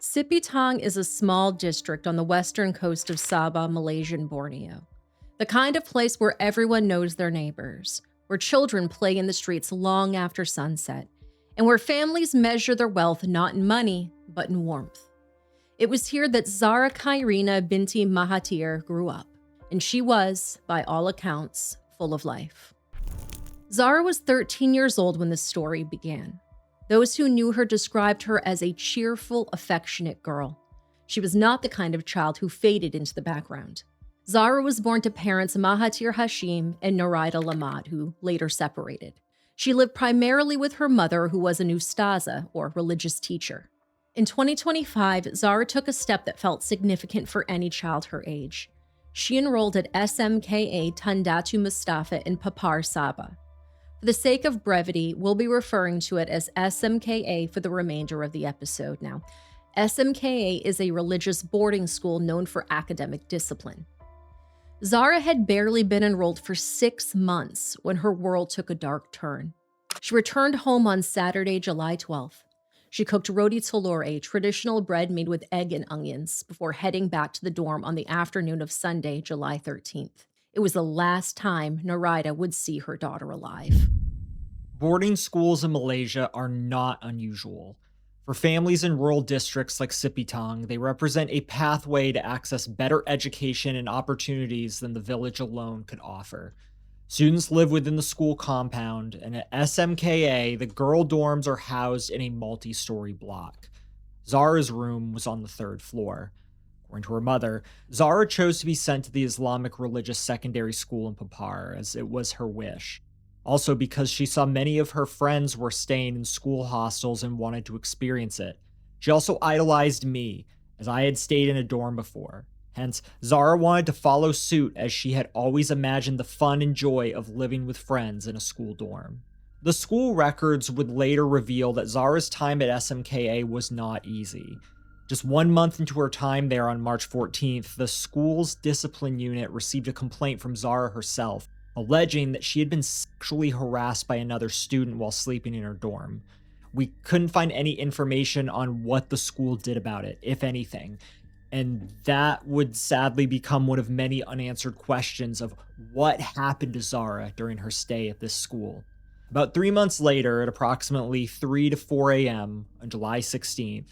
Sipitang is a small district on the western coast of Sabah, Malaysian Borneo. The kind of place where everyone knows their neighbors, where children play in the streets long after sunset, and where families measure their wealth not in money, but in warmth. It was here that Zara Qairina binti Mahathir grew up, and she was, by all accounts, full of life. Zara was 13 years old when the story began. Those who knew her described her as a cheerful, affectionate girl. She was not the kind of child who faded into the background. Zara was born to parents Mahathir Hashim and Nuraida Lamad, who later separated. She lived primarily with her mother, who was an ustaza, or religious teacher. In 2025, Zara took a step that felt significant for any child her age. She enrolled at SMKA Tandatu Mustafa in Papar, Sabah. For the sake of brevity, we'll be referring to it as SMKA for the remainder of the episode now. SMKA is a religious boarding school known for academic discipline. Zara had barely been enrolled for 6 months when her world took a dark turn. She returned home on Saturday, July 12th. She cooked roti telur, a traditional bread made with egg and onions, before heading back to the dorm on the afternoon of Sunday, July 13th. It was the last time Nuraida would see her daughter alive. Boarding schools in Malaysia are not unusual. For families in rural districts like Sipitang, they represent a pathway to access better education and opportunities than the village alone could offer. Students live within the school compound, and at SMKA, the girl dorms are housed in a multi-story block. Zara's room was on the 3rd floor. According to her mother, Zara chose to be sent to the Islamic religious secondary school in Papar, as it was her wish. Also because she saw many of her friends were staying in school hostels and wanted to experience it. She also idolized me, as I had stayed in a dorm before. Hence, Zara wanted to follow suit, as she had always imagined the fun and joy of living with friends in a school dorm. The school records would later reveal that Zara's time at SMKA was not easy. Just 1 month into her time there on March 14th, the school's discipline unit received a complaint from Zara herself, alleging that she had been sexually harassed by another student while sleeping in her dorm. We couldn't find any information on what the school did about it, if anything, and that would sadly become one of many unanswered questions of what happened to Zara during her stay at this school. About 3 months later, at approximately 3 to 4 a.m. on July 16th,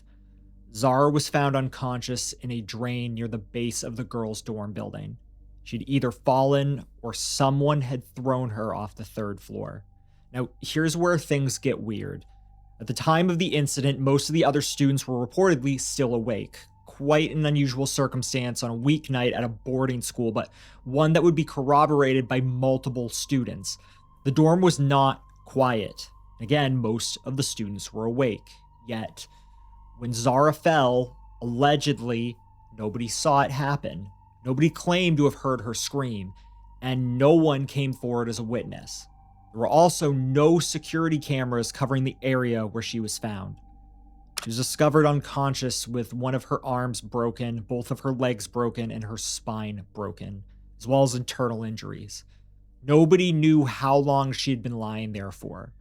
Zara was found unconscious in a drain near the base of the girls' dorm building. She'd either fallen or someone had thrown her off the 3rd floor. Now, here's where things get weird. At the time of the incident, most of the other students were reportedly still awake. Quite an unusual circumstance on a weeknight at a boarding school, but one that would be corroborated by multiple students. The dorm was not quiet. Again, most of the students were awake. Yet, when Zara fell, allegedly, nobody saw it happen. Nobody claimed to have heard her scream, and no one came forward as a witness. There were also no security cameras covering the area where she was found. She was discovered unconscious with one of her arms broken, both of her legs broken, and her spine broken, as well as internal injuries. Nobody knew how long she had been lying there for.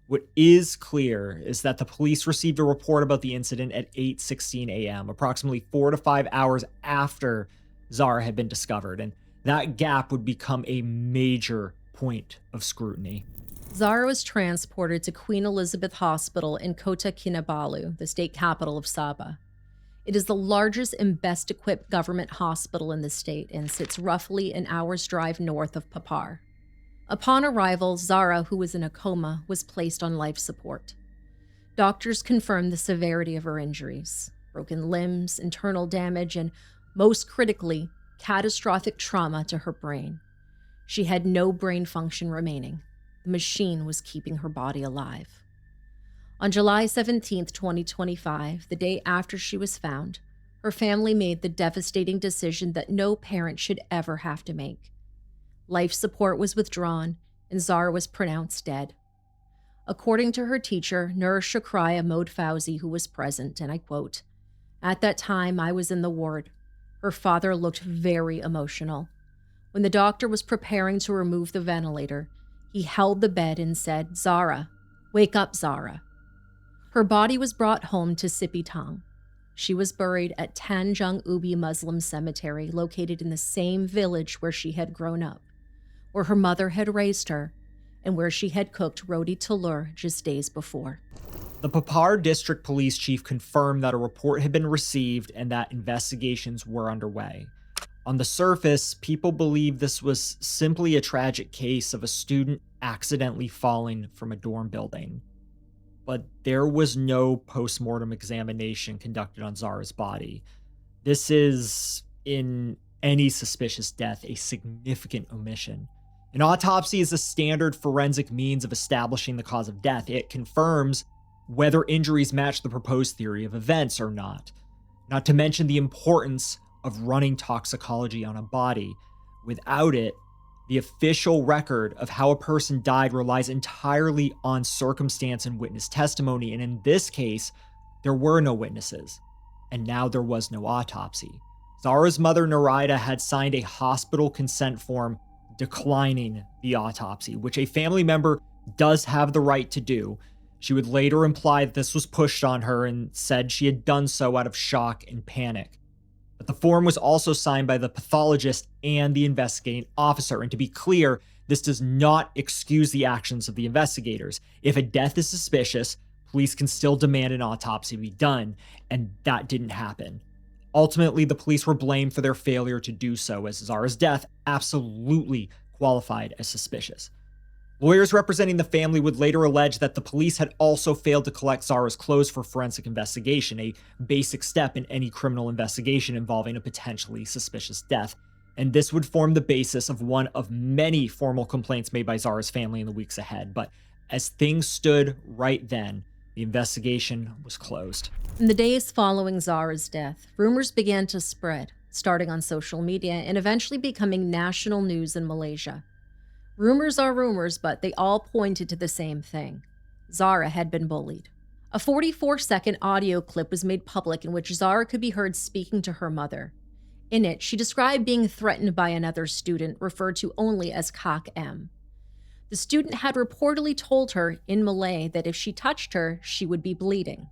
What is clear is that the police received a report about the incident at 8:16 a.m., approximately 4 to 5 hours after Zara had been discovered, and that gap would become a major point of scrutiny. Zara was transported to Queen Elizabeth Hospital in Kota Kinabalu, the state capital of Sabah. It is the largest and best equipped government hospital in the state and sits roughly an hour's drive north of Papar. Upon arrival, Zara, who was in a coma, was placed on life support. Doctors confirmed the severity of her injuries: broken limbs, internal damage, and, most critically, catastrophic trauma to her brain. She had no brain function remaining. The machine was keeping her body alive. On July 17, 2025, the day after she was found, her family made the devastating decision that no parent should ever have to make. Life support was withdrawn, and Zara was pronounced dead. According to her teacher, Nurse Shakraya Mod Fauzi, who was present, and I quote, "At that time, I was in the ward. Her father looked very emotional. When the doctor was preparing to remove the ventilator, he held the bed and said, 'Zara, wake up, Zara.' Her body was brought home to Sipitang. She was buried at Tanjung Ubi Muslim Cemetery, located in the same village where she had grown up, where her mother had raised her, and where she had cooked roti telur just days before. The Papar District Police Chief confirmed that a report had been received and that investigations were underway. On the surface, people believed this was simply a tragic case of a student accidentally falling from a dorm building. But there was no post-mortem examination conducted on Zara's body. This is, in any suspicious death, a significant omission. An autopsy is a standard forensic means of establishing the cause of death. It confirms whether injuries match the proposed theory of events or not. Not to mention the importance of running toxicology on a body. Without it, the official record of how a person died relies entirely on circumstance and witness testimony, and in this case, there were no witnesses, and now there was no autopsy. Zara's mother, Narida, had signed a hospital consent form declining the autopsy, which a family member does have the right to do. She would later imply that this was pushed on her and said she had done so out of shock and panic. But the form was also signed by the pathologist and the investigating officer. And to be clear, this does not excuse the actions of the investigators. If a death is suspicious, police can still demand an autopsy be done, and that didn't happen. Ultimately, the police were blamed for their failure to do so, as Zara's death absolutely qualified as suspicious. Lawyers representing the family would later allege that the police had also failed to collect Zara's clothes for forensic investigation, a basic step in any criminal investigation involving a potentially suspicious death. And this would form the basis of one of many formal complaints made by Zara's family in the weeks ahead. But as things stood right then, the investigation was closed. In the days following Zara's death, rumors began to spread, starting on social media and eventually becoming national news in Malaysia. Rumors are rumors, but they all pointed to the same thing. Zara had been bullied. A 44-second audio clip was made public in which Zara could be heard speaking to her mother. In it, she described being threatened by another student, referred to only as Kak M. The student had reportedly told her in Malay that if she touched her, she would be bleeding.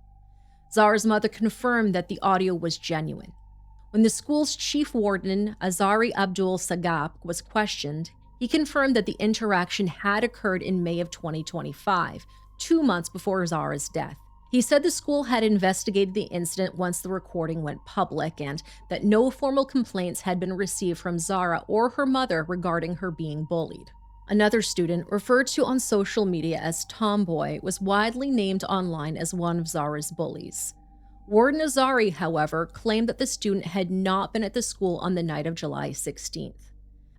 Zara's mother confirmed that the audio was genuine. When the school's chief warden, Azari Abdul Sagap, was questioned, he confirmed that the interaction had occurred in May of 2025, 2 months before Zara's death. He said the school had investigated the incident once the recording went public and that no formal complaints had been received from Zara or her mother regarding her being bullied. Another student, referred to on social media as Tomboy, was widely named online as one of Zara's bullies. Warden Azari, however, claimed that the student had not been at the school on the night of July 16th.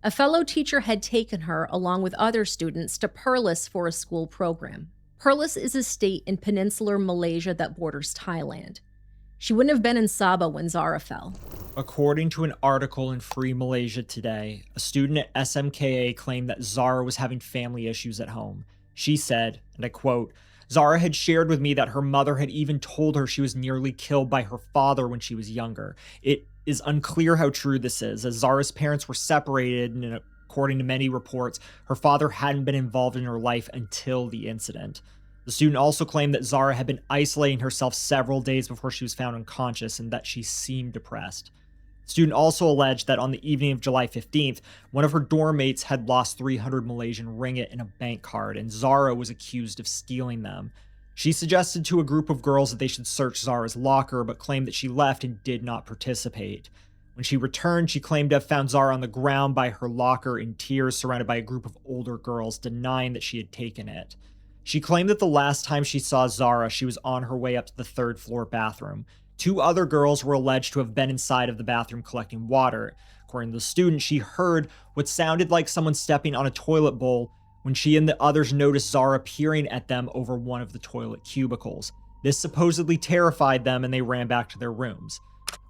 A fellow teacher had taken her, along with other students, to Perlis for a school program. Perlis is a state in peninsular Malaysia that borders Thailand. She wouldn't have been in Sabah when Zara fell. According to an article in Free Malaysia Today, a student at SMKA claimed that Zara was having family issues at home. She said, and I quote, "Zara had shared with me that her mother had even told her she was nearly killed by her father when she was younger. It is unclear how true this is, as Zara's parents were separated, and according to many reports, her father hadn't been involved in her life until the incident." The student also claimed that Zara had been isolating herself several days before she was found unconscious and that she seemed depressed. The student also alleged that on the evening of July 15th, one of her dorm mates had lost 300 Malaysian ringgit in a bank card, and Zara was accused of stealing them. She suggested to a group of girls that they should search Zara's locker, but claimed that she left and did not participate. When she returned, she claimed to have found Zara on the ground by her locker in tears, surrounded by a group of older girls, denying that she had taken it. She claimed that the last time she saw Zara, she was on her way up to the third-floor bathroom. 2 other girls were alleged to have been inside of the bathroom collecting water. According to the student, she heard what sounded like someone stepping on a toilet bowl when she and the others noticed Zara peering at them over one of the toilet cubicles. This supposedly terrified them and they ran back to their rooms.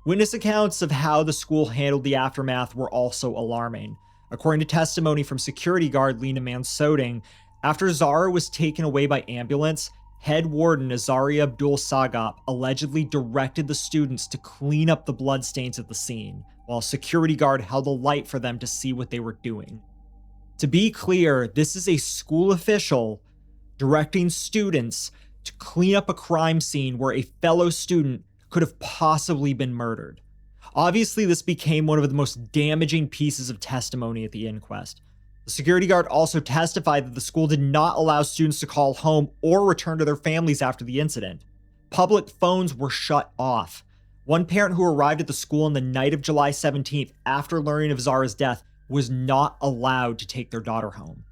Witness accounts of how the school handled the aftermath were also alarming. According to testimony from security guard Lena Mansoding, after Zara was taken away by ambulance, head warden Azari Abdul Sagap allegedly directed the students to clean up the bloodstains at the scene, while a security guard held a light for them to see what they were doing. To be clear, this is a school official directing students to clean up a crime scene where a fellow student could have possibly been murdered. Obviously, this became one of the most damaging pieces of testimony at the inquest. The security guard also testified that the school did not allow students to call home or return to their families after the incident. Public phones were shut off. One parent who arrived at the school on the night of July 17th after learning of Zara's death was not allowed to take their daughter home.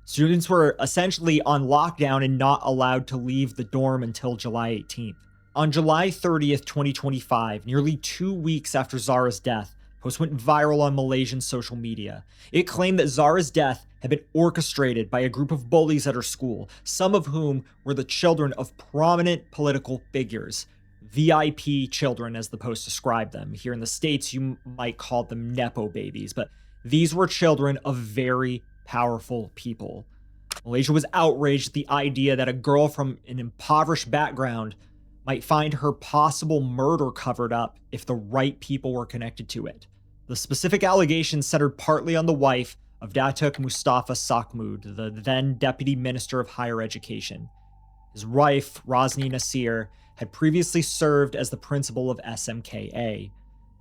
Students were essentially on lockdown and not allowed to leave the dorm until July 18th. On July 30th, 2025, nearly 2 weeks after Zara's death, a post went viral on Malaysian social media. It claimed that Zara's death had been orchestrated by a group of bullies at her school, some of whom were the children of prominent political figures. VIP children, as the post described them. Here in the States, you might call them Nepo babies, but these were children of very powerful people. Malaysia was outraged at the idea that a girl from an impoverished background might find her possible murder covered up if the right people were connected to it. The specific allegations centered partly on the wife of Datuk Mustafa Sakmud, the then Deputy Minister of Higher Education. His wife, Rosni Nasir, had previously served as the principal of SMKA.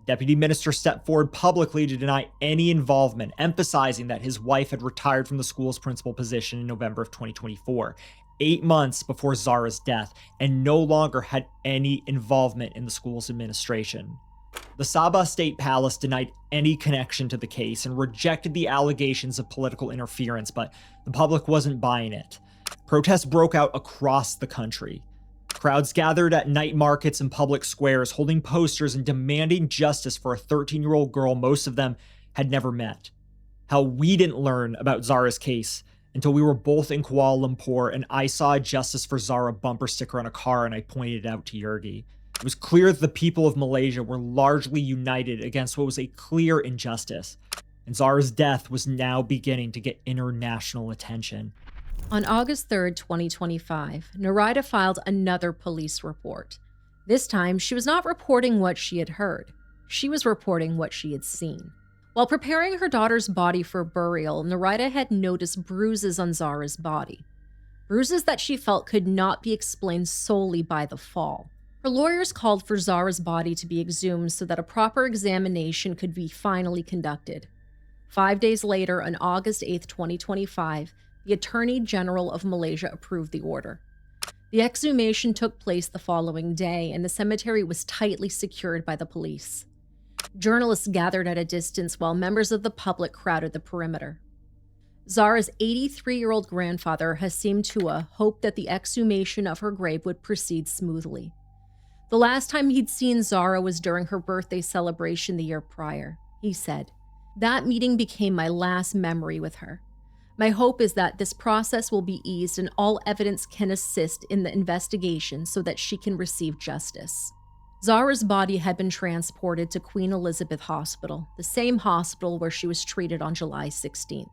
Deputy Minister stepped forward publicly to deny any involvement, emphasizing that his wife had retired from the school's principal position in November of 2024, 8 months before Zara's death, and no longer had any involvement in the school's administration. The Sabah State Palace denied any connection to the case and rejected the allegations of political interference, but the public wasn't buying it. Protests broke out across the country. Crowds gathered at night markets and public squares, holding posters and demanding justice for a 13-year-old girl most of them had never met. How we didn't learn about Zara's case until we were both in Kuala Lumpur and I saw a Justice for Zara bumper sticker on a car and I pointed it out to Jurgi. It was clear that the people of Malaysia were largely united against what was a clear injustice, and Zara's death was now beginning to get international attention. On August 3rd, 2025, Narida filed another police report. This time, she was not reporting what she had heard. She was reporting what she had seen. While preparing her daughter's body for burial, Narida had noticed bruises on Zara's body. Bruises that she felt could not be explained solely by the fall. Her lawyers called for Zara's body to be exhumed so that a proper examination could be finally conducted. 5 days later, on August 8, 2025, the Attorney General of Malaysia approved the order. The exhumation took place the following day, and the cemetery was tightly secured by the police. Journalists gathered at a distance while members of the public crowded the perimeter. Zara's 83-year-old grandfather has seemed to hope that the exhumation of her grave would proceed smoothly. The last time he'd seen Zara was during her birthday celebration the year prior. He said, "That meeting became my last memory with her. My hope is that this process will be eased and all evidence can assist in the investigation so that she can receive justice." Zara's body had been transported to Queen Elizabeth Hospital, the same hospital where she was treated on July 16th.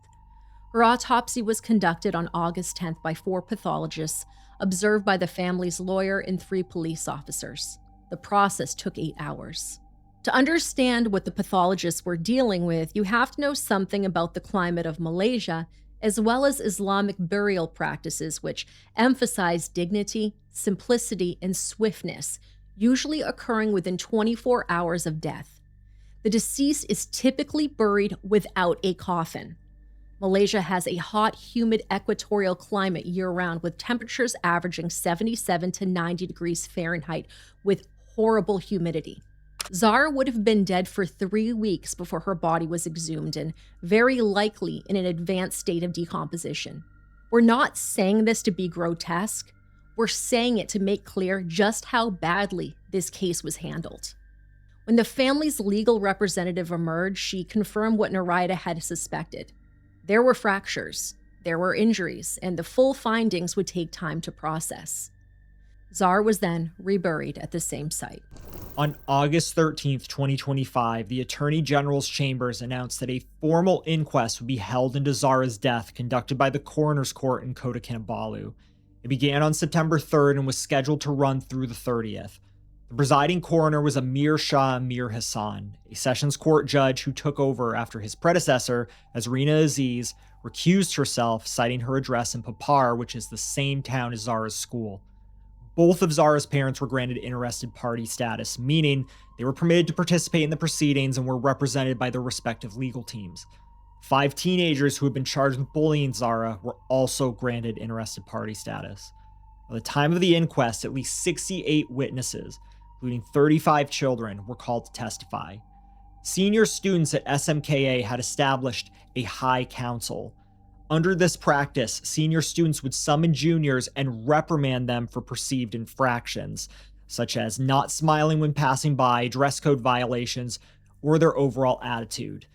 Her autopsy was conducted on August 10th by 4 pathologists, observed by the family's lawyer and 3 police officers. The process took 8 hours. To understand what the pathologists were dealing with, you have to know something about the climate of Malaysia, as well as Islamic burial practices, which emphasize dignity, simplicity, and swiftness, usually occurring within 24 hours of death. The deceased is typically buried without a coffin. Malaysia has a hot, humid equatorial climate year-round with temperatures averaging 77 to 90 degrees Fahrenheit with horrible humidity. Zara would have been dead for 3 weeks before her body was exhumed and very likely in an advanced state of decomposition. We're not saying this to be grotesque. We're saying it to make clear just how badly this case was handled. When the family's legal representative emerged, she confirmed what Narida had suspected. There were fractures, there were injuries, and the full findings would take time to process. Zara was then reburied at the same site. On August 13th, 2025, the Attorney General's chambers announced that a formal inquest would be held into Zara's death conducted by the Coroner's Court in Kota Kinabalu. It began on September 3rd and was scheduled to run through the 30th. The presiding coroner was Amir Shah Amir Hassan, a Sessions Court judge who took over after his predecessor, Azrina Aziz, recused herself, citing her address in Papar, which is the same town as Zara's school. Both of Zara's parents were granted interested party status, meaning they were permitted to participate in the proceedings and were represented by their respective legal teams. 5 teenagers who had been charged with bullying Zara were also granted interested party status. By the time of the inquest, at least 68 witnesses, including 35 children, were called to testify. Senior students at SMKA had established a high council. Under this practice, senior students would summon juniors and reprimand them for perceived infractions, such as not smiling when passing by, dress code violations, or their overall attitude.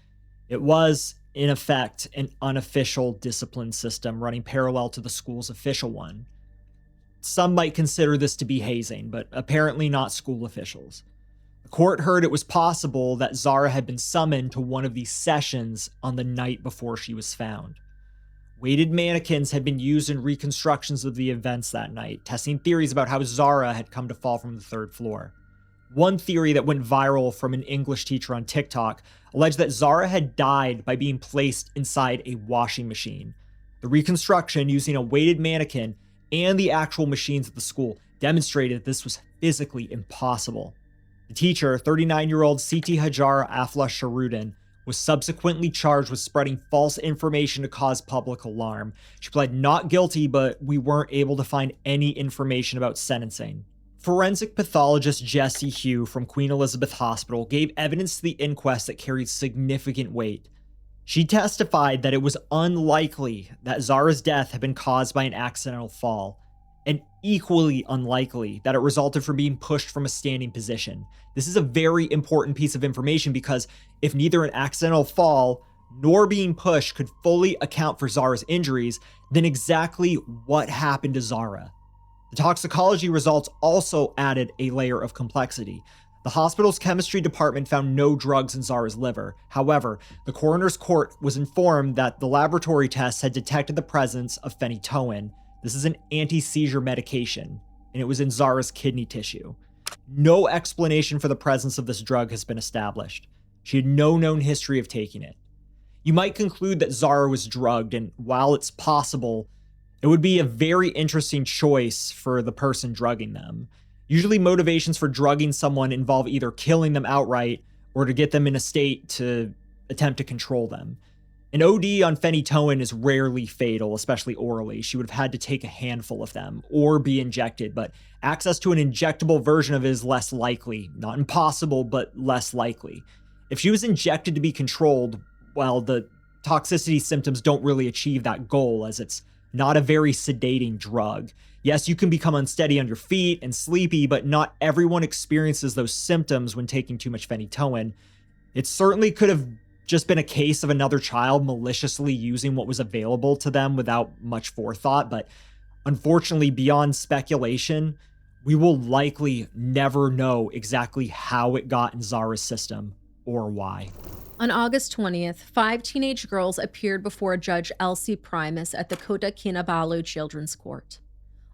It was, in effect, an unofficial discipline system running parallel to the school's official one. Some might consider this to be hazing, but apparently not school officials. The court heard it was possible that Zara had been summoned to one of these sessions on the night before she was found. Weighted mannequins had been used in reconstructions of the events that night, testing theories about how Zara had come to fall from the 3rd floor. One theory that went viral from an English teacher on TikTok alleged that Zara had died by being placed inside a washing machine. The reconstruction using a weighted mannequin and the actual machines at the school demonstrated that this was physically impossible. The teacher, 39-year-old Siti Hajar Afla Sharudin, was subsequently charged with spreading false information to cause public alarm. She pled not guilty, but we weren't able to find any information about sentencing. Forensic pathologist Jessie Hugh from Queen Elizabeth Hospital gave evidence to the inquest that carried significant weight. She testified that it was unlikely that Zara's death had been caused by an accidental fall, and equally unlikely that it resulted from being pushed from a standing position. This is a very important piece of information because if neither an accidental fall nor being pushed could fully account for Zara's injuries, then exactly what happened to Zara? The toxicology results also added a layer of complexity. The hospital's chemistry department found no drugs in Zara's liver. However, the coroner's court was informed that the laboratory tests had detected the presence of phenytoin. This is an anti-seizure medication, and it was in Zara's kidney tissue. No explanation for the presence of this drug has been established. She had no known history of taking it. You might conclude that Zara was drugged, and while it's possible, it would be a very interesting choice for the person drugging them. Usually motivations for drugging someone involve either killing them outright or to get them in a state to attempt to control them. An OD on phenytoin is rarely fatal, especially orally. She would have had to take a handful of them or be injected, but access to an injectable version of it is less likely. Not impossible, but less likely. If she was injected to be controlled, well, the toxicity symptoms don't really achieve that goal, as it's not a very sedating drug. Yes, you can become unsteady on your feet and sleepy, but not everyone experiences those symptoms when taking too much phenytoin. It certainly could have just been a case of another child maliciously using what was available to them without much forethought, but unfortunately, beyond speculation, we will likely never know exactly how it got in Zara's system or why. On August 20th, 5 teenage girls appeared before Judge Elsie Primus at the Kota Kinabalu Children's Court.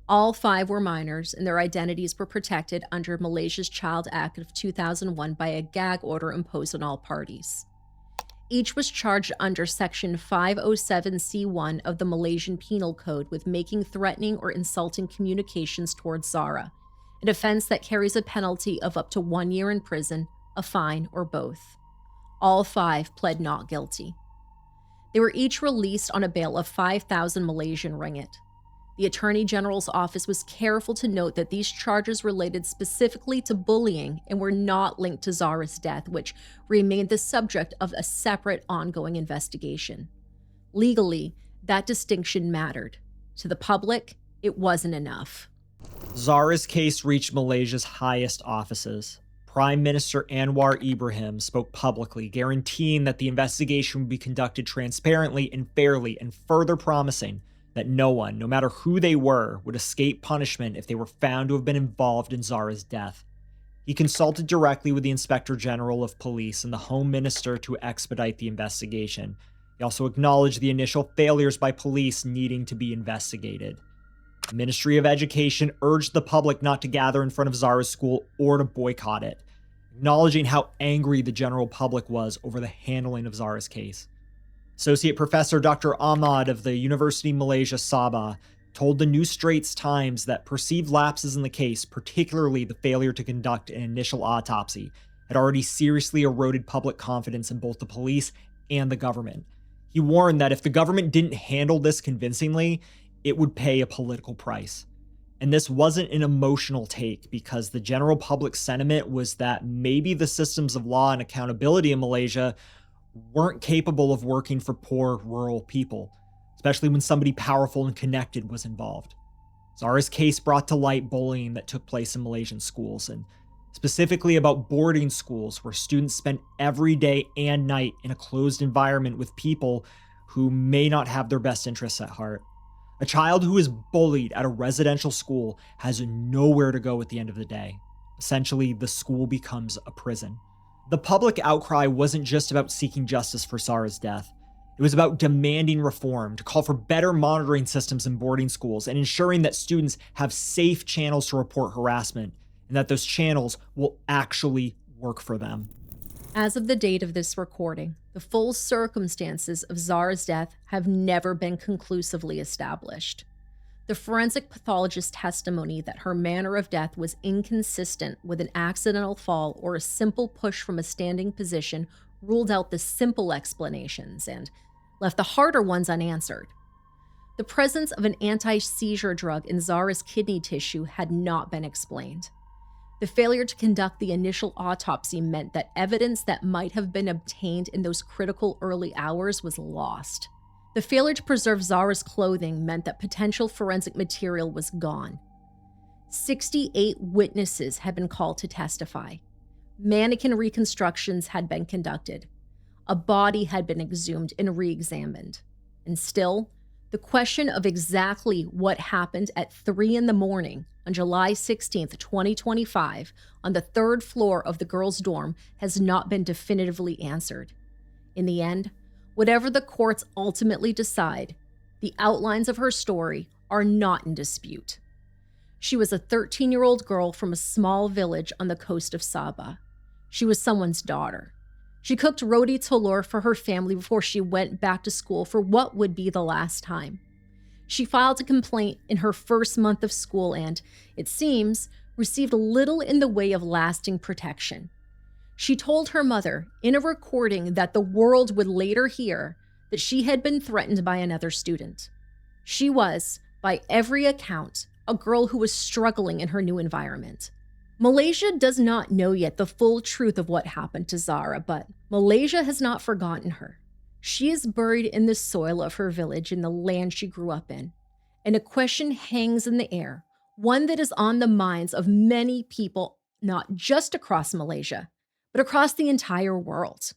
All 5 were minors, and their identities were protected under Malaysia's Child Act of 2001 by a gag order imposed on all parties. Each was charged under Section 507C1 of the Malaysian Penal Code with making threatening or insulting communications towards Zara, an offense that carries a penalty of up to 1 year in prison, a fine, or both. All 5 pled not guilty. They were each released on a bail of 5,000 Malaysian ringgit. The Attorney General's office was careful to note that these charges related specifically to bullying and were not linked to Zara's death, which remained the subject of a separate ongoing investigation. Legally, that distinction mattered. To the public, it wasn't enough. Zara's case reached Malaysia's highest offices. Prime Minister Anwar Ibrahim spoke publicly, guaranteeing that the investigation would be conducted transparently and fairly, and further promising that no one, no matter who they were, would escape punishment if they were found to have been involved in Zara's death. He consulted directly with the Inspector General of Police and the Home Minister to expedite the investigation. He also acknowledged the initial failures by police needing to be investigated. The Ministry of Education urged the public not to gather in front of Zara's school or to boycott it, acknowledging how angry the general public was over the handling of Zara's case. Associate Professor Dr. Ahmad of the University of Malaysia Sabah told the New Straits Times that perceived lapses in the case, particularly the failure to conduct an initial autopsy, had already seriously eroded public confidence in both the police and the government. He warned that if the government didn't handle this convincingly, it would pay a political price. And this wasn't an emotional take, because the general public sentiment was that maybe the systems of law and accountability in Malaysia weren't capable of working for poor rural people, especially when somebody powerful and connected was involved. Zara's case brought to light bullying that took place in Malaysian schools, and specifically about boarding schools where students spend every day and night in a closed environment with people who may not have their best interests at heart. A child who is bullied at a residential school has nowhere to go at the end of the day. Essentially, the school becomes a prison. The public outcry wasn't just about seeking justice for Zara's death. It was about demanding reform, to call for better monitoring systems in boarding schools and ensuring that students have safe channels to report harassment, and that those channels will actually work for them. As of the date of this recording, the full circumstances of Zara's death have never been conclusively established. The forensic pathologist's testimony that her manner of death was inconsistent with an accidental fall or a simple push from a standing position ruled out the simple explanations and left the harder ones unanswered. The presence of an anti-seizure drug in Zara's kidney tissue had not been explained. The failure to conduct the initial autopsy meant that evidence that might have been obtained in those critical early hours was lost. The failure to preserve Zara's clothing meant that potential forensic material was gone. 68 witnesses had been called to testify. Mannequin reconstructions had been conducted. A body had been exhumed and re-examined. And still, the question of exactly what happened at 3 a.m. on July 16, 2025, on the third floor of the girls' dorm has not been definitively answered. In the end, whatever the courts ultimately decide, the outlines of her story are not in dispute. She was a 13-year-old girl from a small village on the coast of Sabah. She was someone's daughter. She cooked roti telur for her family before she went back to school for what would be the last time. She filed a complaint in her first month of school and, it seems, received little in the way of lasting protection. She told her mother in a recording that the world would later hear that she had been threatened by another student. She was, by every account, a girl who was struggling in her new environment. Malaysia does not know yet the full truth of what happened to Zara, but Malaysia has not forgotten her. She is buried in the soil of her village in the land she grew up in. And a question hangs in the air, one that is on the minds of many people, not just across Malaysia, but across the entire world.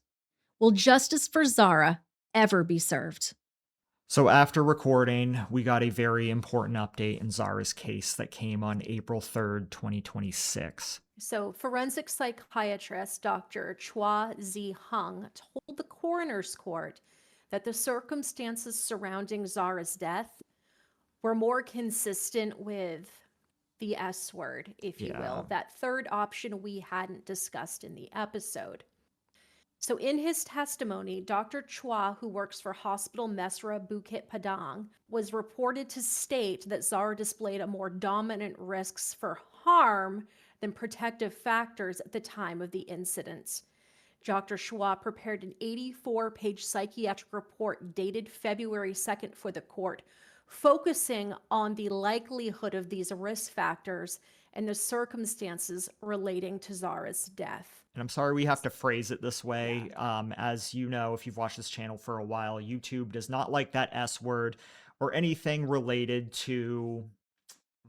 Will justice for Zara ever be served? So after recording, we got a very important update in Zara's case that came on April 3rd, 2026. So, forensic psychiatrist Dr. Chua Zi Hung told the coroner's court that the circumstances surrounding Zara's death were more consistent with the S word, if you will, that third option we hadn't discussed in the episode. So in his testimony, Dr. Chua, who works for Hospital Mesra Bukit Padang, was reported to state that Zara displayed a more dominant risks for harm than protective factors at the time of the incident. Dr. Chua prepared an 84-page psychiatric report dated February 2nd for the court, focusing on the likelihood of these risk factors and the circumstances relating to Zara's death. And I'm sorry we have to phrase it this way. As you know, if you've watched this channel for a while, YouTube does not like that S word or anything related to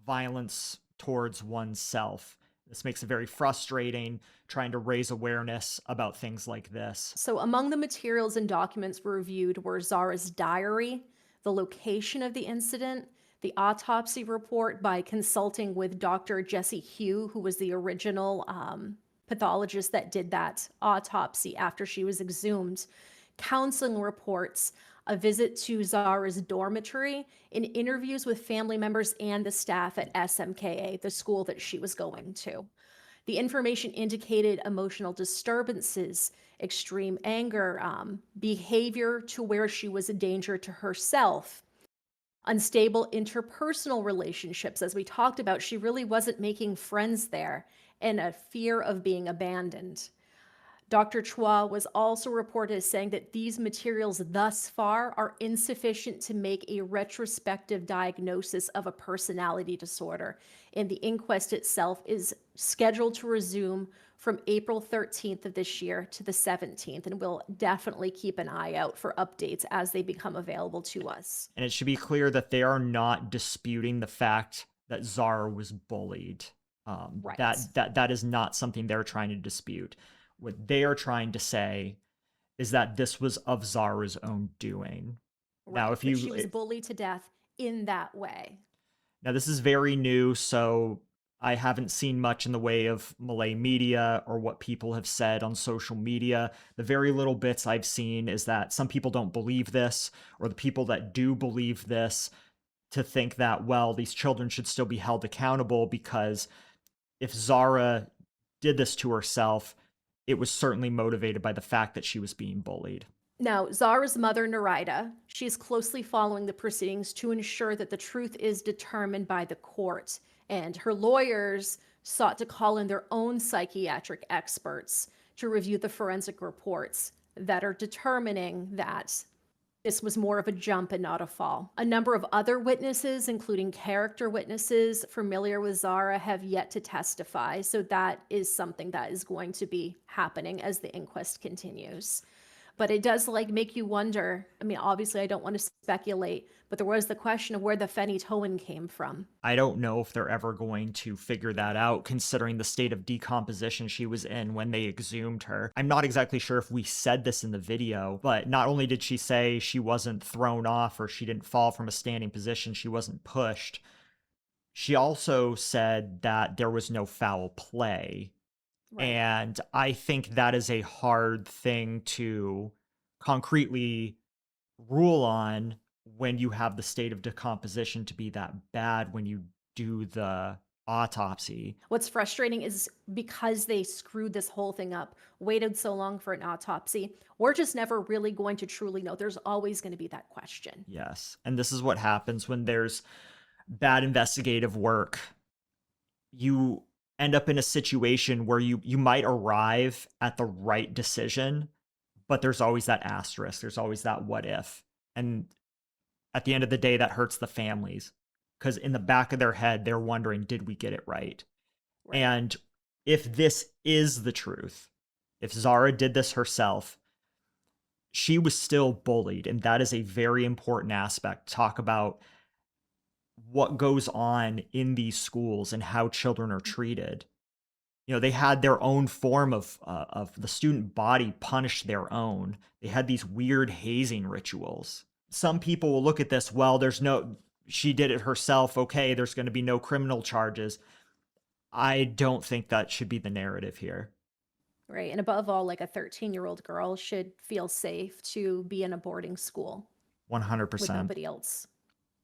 violence towards oneself. This makes it very frustrating trying to raise awareness about things like this. So among the materials and documents reviewed were Zara's diary, the location of the incident, the autopsy report by consulting with Dr. Jesse Hugh, who was the original pathologist that did that autopsy after she was exhumed, counseling reports, a visit to Zara's dormitory, and interviews with family members and the staff at SMKA, the school that she was going to. The information indicated emotional disturbances, extreme anger, behavior to where she was a danger to herself. Unstable interpersonal relationships, as we talked about, she really wasn't making friends there, and a fear of being abandoned. Dr. Chua was also reported as saying that these materials thus far are insufficient to make a retrospective diagnosis of a personality disorder. And the inquest itself is scheduled to resume from April 13th of this year to the 17th. And we'll definitely keep an eye out for updates as they become available to us. And it should be clear that they are not disputing the fact that Zara was bullied. Right. That is not something they're trying to dispute. What they are trying to say is that this was of Zara's own doing. Right. Now, if she was bullied to death in that way. Now, this is very new, so I haven't seen much in the way of Malay media or what people have said on social media. The very little bits I've seen is that some people don't believe this, or the people that do believe this to think that, well, these children should still be held accountable because if Zara did this to herself, it was certainly motivated by the fact that she was being bullied. Now, Zara's mother, Narida, she's closely following the proceedings to ensure that the truth is determined by the court. And her lawyers sought to call in their own psychiatric experts to review the forensic reports that are determining that this was more of a jump and not a fall. A number of other witnesses, including character witnesses familiar with Zara, have yet to testify. So that is something that is going to be happening as the inquest continues. But it does make you wonder. I mean, obviously I don't want to speculate, but there was the question of where the phenytoin came from. I don't know if they're ever going to figure that out, considering the state of decomposition she was in when they exhumed her. I'm not exactly sure if we said this in the video, but not only did she say she wasn't thrown off or she didn't fall from a standing position, she wasn't pushed, she also said that there was no foul play. Right. And I think that is a hard thing to concretely rule on when you have the state of decomposition to be that bad when you do the autopsy. What's frustrating is because they screwed this whole thing up, waited so long for an autopsy, we're just never really going to truly know. There's always going to be that question. Yes. And this is what happens when there's bad investigative work. You end up in a situation where you might arrive at the right decision, but there's always that asterisk. There's always that what if. And at the end of the day, that hurts the families because in the back of their head, they're wondering, did we get it right? And if this is the truth, if Zara did this herself, she was still bullied. And that is a very important aspect. Talk about what goes on in these schools and how children are treated. You know, they had their own form of the student body punish their own. They had these weird hazing rituals. Some people will look at this, well, she did it herself. Okay, there's going to be no criminal charges. I don't think that should be the narrative here. Right. And above all, a 13-year-old girl should feel safe to be in a boarding school. 100%. With nobody else.